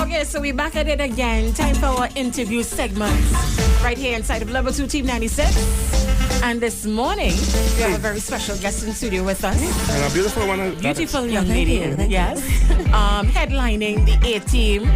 Okay, so we're back at it again. Time for our interview segments right here inside of Level 2 Team 96. And this morning, we have a very special guest in studio with us. And a beautiful one. Beautiful young lady. Yes. Headlining the A team.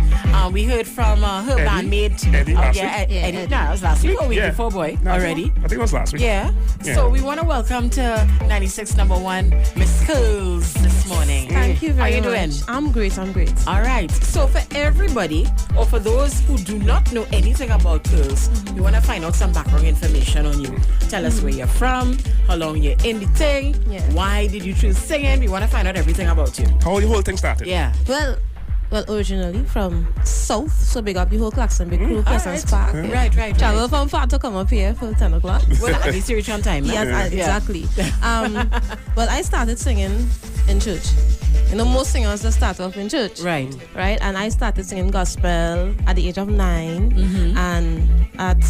We heard from her bandmate. Eddie last week. Eddie. No, that was last week or week before, boy. No, already. I think it was last week. Yeah. So we want to welcome to 96 number 1, Miss Kerlz this morning. Thank you very much. How you doing? I'm great. All right. So for everybody, or for those who do not know anything about Kerlz, we want to find out some background information on you. Tell us where you're from, how long you're in the thing, why did you choose singing? We want to find out everything about you. How the whole thing started? Yeah. Well, originally from South, so big up the whole Claxton, big crew, Pleasant Park. Right. Travel from far to come up here for 10 o'clock. Well, at least you reach on time. Yes, exactly. Well, I started singing in church. You know, most singers just start off in church. Right. And I started singing gospel at the age of 9. And at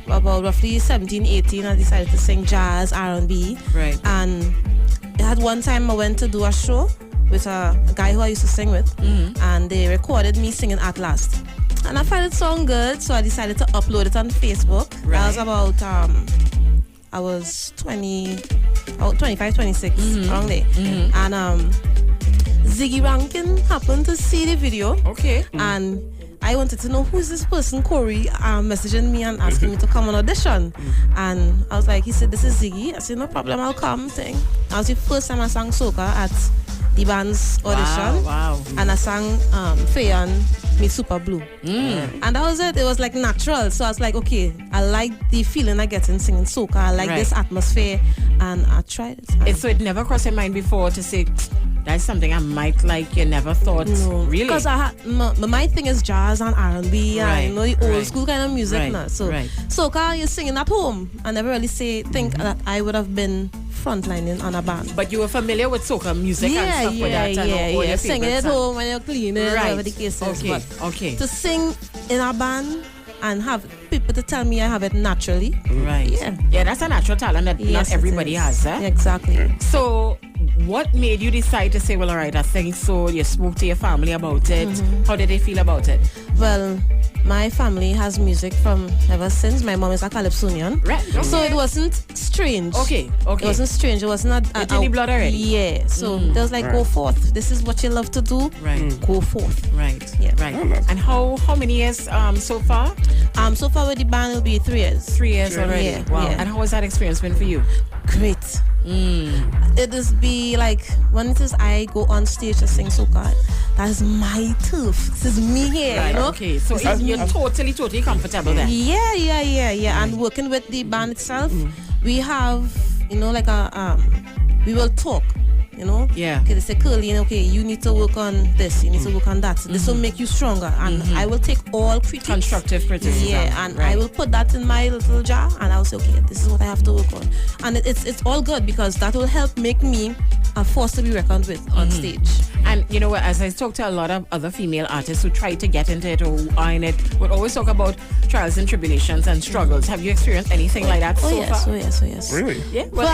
about roughly 17, 18, I decided to sing jazz, R&B. Right. And at one time I went to do a show with a guy who I used to sing with. And they recorded me singing At Last. And I found it sound good, so I decided to upload it on Facebook. Right. I was about, I was 25, 26, around there. And Ziggy Rankin happened to see the video. Okay. And I wanted to know who's this person, Corey, messaging me and asking me to come on audition. And I was like, he said, this is Ziggy. I said, no problem, I'll come. Thing. That was the first time I sang soca at the band's audition. Wow. And I sang Fayan Meet Super Blue. And that was it. It was like natural. So I was like, okay, I like the feeling I get in singing soca. I like this atmosphere. And I tried it. So it never crossed your mind before to say, that's something I might like. You never thought, no, really? Because my thing is jazz and R&B and the old school kind of music now. So soca, you're singing at home. I never really think that I would have been frontlining on a band. But you were familiar with soca music and stuff with that? Yeah. Singing at home when you're cleaning, whatever the case is. Okay. To sing in a band and have people to tell me I have it naturally. Right. Yeah, that's a natural talent that not everybody has. Yeah, exactly. So what made you decide to say, well, all right, I think so? You spoke to your family about it. How did they feel about it? Well, my family has music from ever since. My mom is a Calypsonian. Right. Okay. So it wasn't strange. Okay. It wasn't strange. It was not... It's in the blood already. Yeah. So they was like, go forth. This is what you love to do. Right. Go forth. Right. Yeah. Right. And how many years so far? So far with the band, it'll be 3 years. 3 years already. Yeah. Wow. Yeah. And how has that experience been for you? Great. It is be like when it is I go on stage to sing soca, that is my turf. This is me here, Right. you know. Okay, so you're totally comfortable there. Yeah. And working with the band itself, we have, like we will talk. Yeah. Okay, they say, Curly, okay, you need to work on this, you need to work on that. So this will make you stronger. And I will take all critiques. Constructive criticism. Yeah, and I will put that in my little jar and I'll say, okay, this is what I have to work on. And it's all good because that will help make me a force to be reckoned with on stage. And you know, as I talk to a lot of other female artists who try to get into it or who are in it, we'll always talk about trials and tribulations and struggles. Have you experienced anything like that so far? Oh yes. Really? Yeah. Well,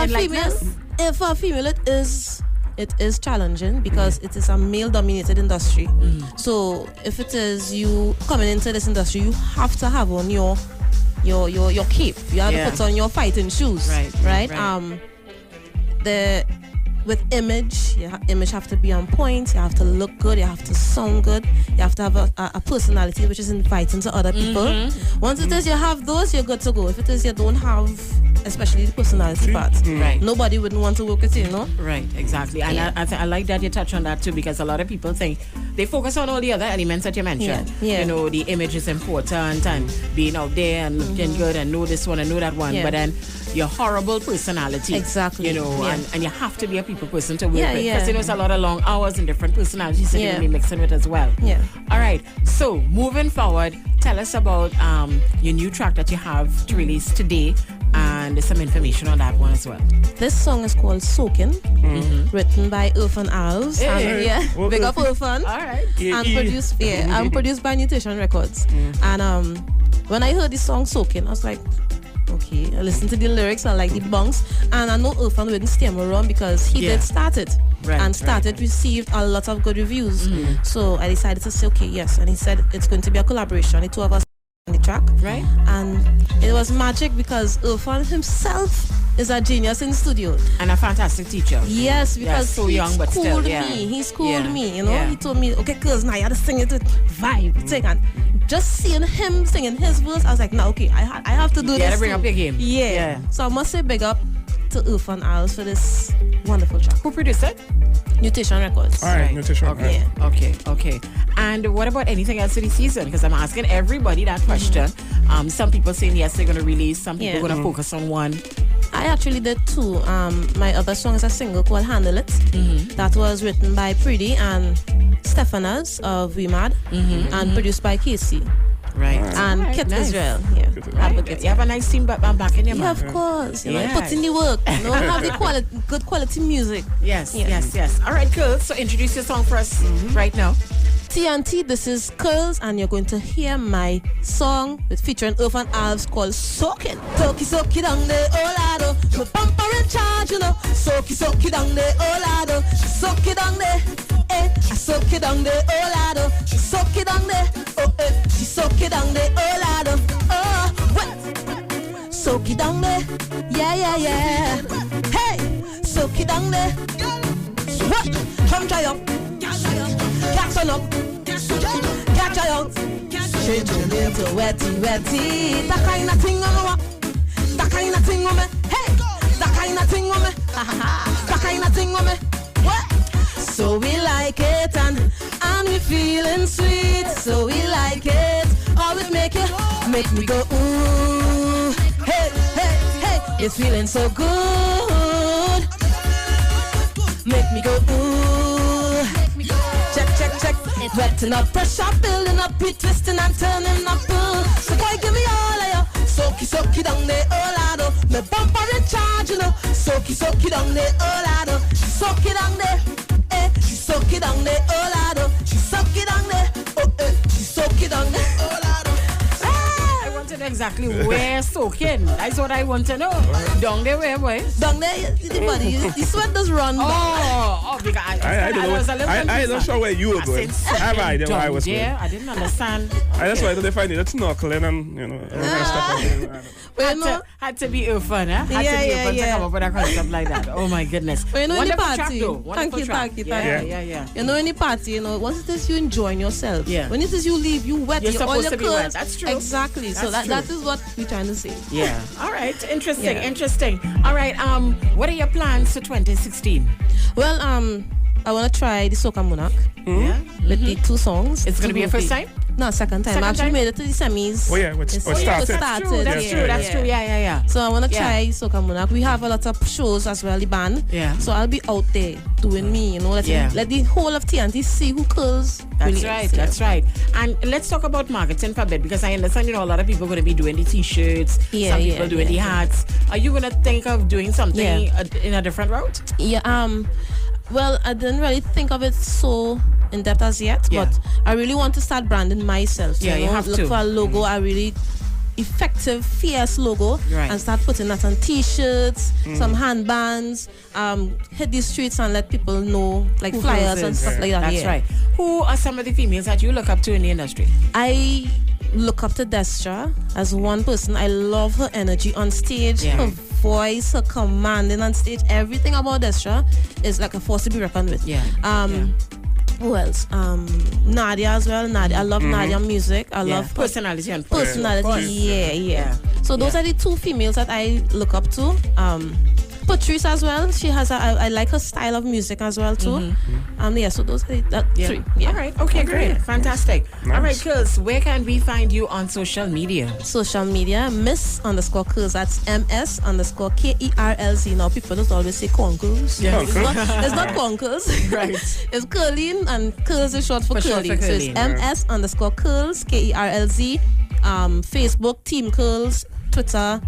for a female, it is challenging because it is a male-dominated industry. So if it is you coming into this industry, you have to have on your cape. You have to put on your fighting shoes. Right. With image, image have to be on point. You have to look good. You have to sound good. You have to have a personality which is inviting to other people. Once it is you have those, you're good to go. If it is you don't have, especially the personality part, nobody wouldn't want to work with you, Right, exactly. And I like that you touch on that too, because a lot of people think they focus on all the other elements that you mentioned. You know, the image is important and being out there and looking good and know this one and know that one. But then your horrible personality. Exactly. And you have to be a people person to work with. Because it's a lot of long hours and different personalities that you're going to be mixing with as well. All right. So moving forward, tell us about your new track that you have to release today. And there's some information on that one as well. This song is called Soakin, written by Erphaan Alves. Big up Erphaan. All right. And produced by Nutrition Records. And when I heard the song Soakin, I was like, okay, I listen to the lyrics, I like the bounce, and I know Erphaan wouldn't stay around because he did start it. Received a lot of good reviews. So I decided to say, okay, yes. And he said it's going to be a collaboration. The two of us on the track. Right. And it was magic because Erphaan himself is a genius in the studio. And a fantastic teacher. Yes, because so young, but still, He schooled me, you know. He told me, okay, girls, now you have to sing it with vibe. Sing. And just seeing him singing his verse, I was like, no, okay, I have to do this. You gotta bring up your game. Yeah. So I must say big up to Erphaan Alves for this wonderful track. Who produced it? Nutrition Records. All right, Nutrition. Okay, okay. And what about anything else for the season? Because I'm asking everybody that question. Some people saying yes, they're going to release. Some people going to focus on one. I actually did two. My other song is a single called Handle It. That was written by Pretty and Stephanas of WeMad and produced by Casey. Right. And Kit Israel. Yeah. Right. You have a nice team back in your mouth. Yeah, of course. You know, put in the work. You know, have the good quality music. Yes. All right, Kerlz. So introduce your song for us right now. TNT, this is Kerlz, and you're going to hear my song featuring Erphaan Alves called Soakin. Soaky down there, oh lado. My bumper in charge, you know. Soaky down there, oh lado. Soaky down there, I soak it down there, oh lado. Soak it down there, she soak it down there, oh lado. Oh, what? Soak it down there, yeah. Hey, soak it down there. What? Come try up. Catch on up. Catch on up. Change your name to wetty. That kind of thing on me. That kind of thing on me. Hey, that kind of thing on me. That kind of thing on me. What? So we like it and we feeling sweet. So we like it. Always make me go ooh. Hey. It's feeling so good. Make me go ooh. Check. Wetting up, pressure building up, it twisting and turning up. So boy, give me all of you. Soaky down there, oh lado. My bumper in charge, you know. Soaky down there, oh lado. Soak it down there. She soak it down there, oh lado. She soak it down there, she soak it down there, oh lado. I want to know exactly where soaking. That's what I want to know. Down there, where, boy? Down there, the body. The sweat does run. Because I don't sure where you were going. I was going. I didn't understand. I just wanted to find it. That's snorkeling and stuff. Had to be Erphaan, Had to be Erphaan to come up with a concept like that. Oh my goodness. But you know, in the party, thank you. Yeah. You know, in the party, you know, once it is you enjoying yourself. Yeah. When it is you leave, you wet. You're supposed all to be wet. That's true. Exactly. So that is what we're trying to say. Yeah. All right. Interesting. All right. What are your plans for 2016? Well, I want to try the Soca Monarch. With the two songs. It's going to be your first time? No, second time. I actually made it to the semis. Oh yeah, what started. That's true. Yeah. So I want to try Soca Monarch. We have a lot of shows as well, the band. Yeah. So I'll be out there doing me, you know. Let the whole of TNT see who Kerlz. That's right. And let's talk about marketing for a bit, because I understand, you know, a lot of people are going to be doing the t-shirts. Some people doing the hats. Are you going to think of doing something in a different route? Yeah. Well, I didn't really think of it so in depth as yet, but I really want to start branding myself. You have to look for a logo, a really effective, fierce logo, and start putting that on t-shirts, some handbands, hit the streets and let people know, like flyers and stuff like that. That's right. Who are some of the females that you look up to in the industry? I look up to Destra as one person. I love her energy on stage, her voice, her commanding on stage. Everything about Destra is like a force to be reckoned with. Who else? Nadia as well. I love Nadia music. I love personality. Yeah. So those are the two females that I look up to. Patrice as well. She has I like her style of music as well too. So those are three. All right. Okay, great. Fantastic. Nice. All right, Kerlz, where can we find you on social media? Social media, Miss_Kerlz. That's MS_KERLZ. Now people don't always say Conkles. It's not Conkles. Right. It's Kerlin, and Kerlz is short for Curly. So it's MS_Kerlz, KERLZ. Facebook, Team Kerlz. Twitter,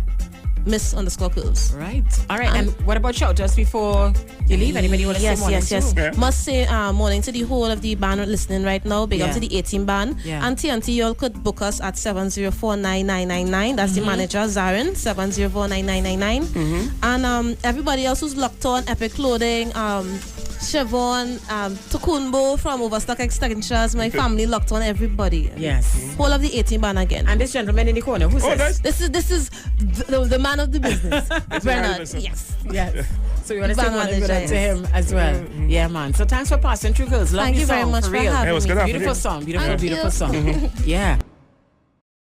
Miss_Kerlz. Right. All right. And what about shout-outs before you leave? Anybody want to say morning to? Yes. Yeah. Must say morning to the whole of the band listening right now. Big up to the 18 band. Yeah. And TNT, you all could book us at 7049999. That's the manager, Zarin, 7049999. And everybody else who's locked on, Epic Clothing, Siobhan, Tukunbo from Overstock Extensions, my family locked on, everybody. Yes. Whole of the 18 band again. And this gentleman in the corner, who's this? This is the man of the business. Bernard. Yes. So you want to say one good to him as well. Yeah, man. So thanks for passing through, girls. Love Thank you song, very much for real. having me. Beautiful song. Beautiful song. Yeah.